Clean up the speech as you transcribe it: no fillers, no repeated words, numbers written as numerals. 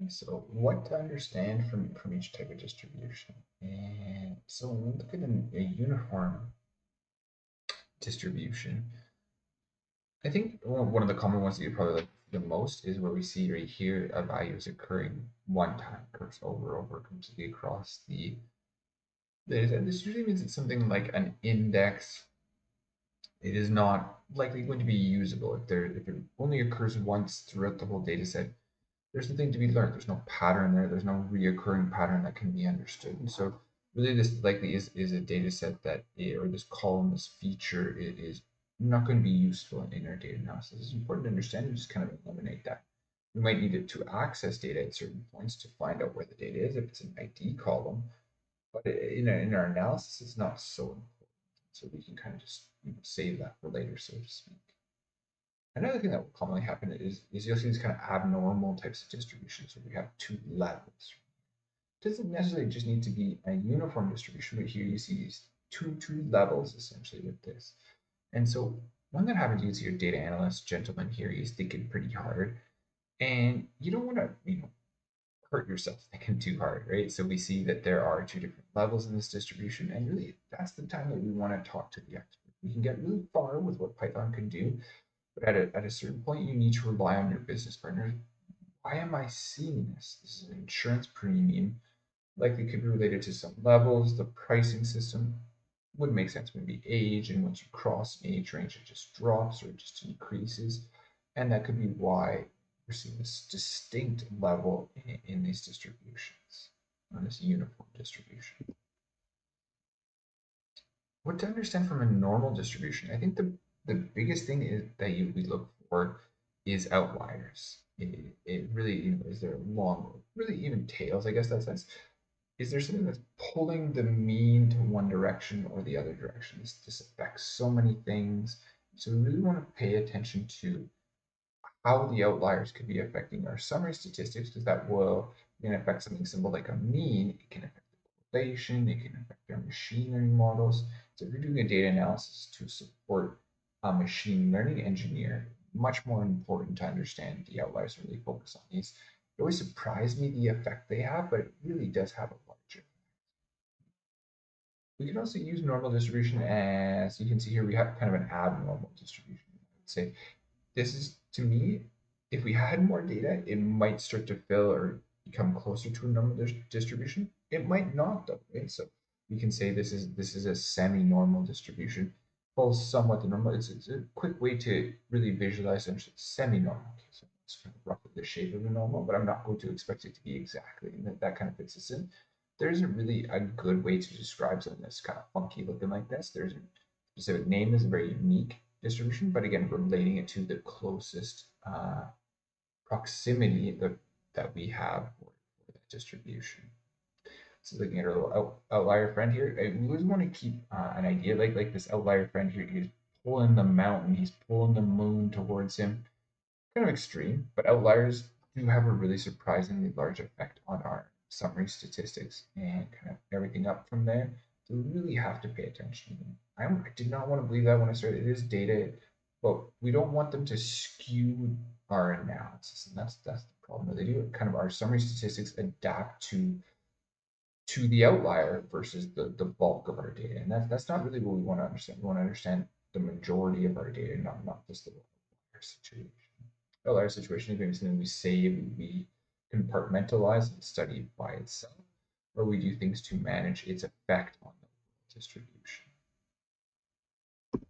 So what to understand from each type of distribution? And so when we look at a uniform distribution, I think one of the common ones that you probably like the most is where we see right here a value is occurring one time, occurs over completely across the data. This usually means it's something like an index. It is not likely going to be usable if it only occurs once throughout the whole data set. There's nothing to be learned. There's no pattern there. There's no reoccurring pattern that can be understood. And so really this likely is a data set that or this column, this feature is not going to be useful in our data analysis. It's important to understand and just kind of eliminate that. We might need it to access data at certain points to find out where the data is if it's an ID column, but in our analysis, it's not so important. So we can kind of just save that for later, so to speak. Another thing that will commonly happen is you'll see these kind of abnormal types of distributions where we have two levels. It doesn't necessarily just need to be a uniform distribution, but here you see these two levels essentially with this. And so when that happens, you can see your data analyst gentleman here, he's thinking pretty hard. And you don't want to, hurt yourself thinking too hard, right? So we see that there are two different levels in this distribution, and really that's the time that we want to talk to the expert. We can get really far with what Python can do, but at a certain point, you need to rely on your business partners. Why am I seeing this? This is an insurance premium. Likely could be related to some levels. The pricing system would make sense, maybe age, and once you cross an age range, it just drops or it just increases. And that could be why we're seeing this distinct level in these distributions, on this uniform distribution. What to understand from a normal distribution? I think the biggest thing is that we look for is outliers. It really, is there long, really even tails, I guess that's sense. Is there something that's pulling the mean to one direction or the other direction? This affects so many things. So we really want to pay attention to how the outliers could be affecting our summary statistics, because that will affect something simple like a mean. It can affect the correlation, it can affect our machine learning models. So if you're doing a data analysis to support a machine learning engineer, much more important to understand the outliers and really focus on these. It always surprised me the effect they have, but it really does have a larger. We can also use normal distribution as you can see here, we have kind of an abnormal distribution. I would say this is, to me, if we had more data, it might start to fill or become closer to a normal distribution. It might not though, right? So we can say this is a semi-normal distribution. Falls somewhat the normal. It's a quick way to really visualize semi-normal. Okay, so it's kind of roughly the shape of a normal, but I'm not going to expect it to be exactly, and that kind of fits us in. There isn't really a good way to describe something that's kind of funky looking like this. There's a specific name is a very unique distribution, but again, relating it to the closest proximity that we have for that distribution. So looking at our little outlier friend here, we always want to keep an idea like this outlier friend here. He's pulling the mountain, he's pulling the moon towards him. Kind of extreme, but outliers do have a really surprisingly large effect on our summary statistics and kind of everything up from there. So we really have to pay attention to them. I did not want to believe that when I started. It is data, but we don't want them to skew our analysis, and that's the problem. They do kind of our summary statistics adapt to the outlier versus the bulk of our data, and that's not really what we want to understand. We want to understand the majority of our data, not just the outlier situation. Outlier situation is maybe something we save, we compartmentalize and study by itself, or we do things to manage its effect on the distribution.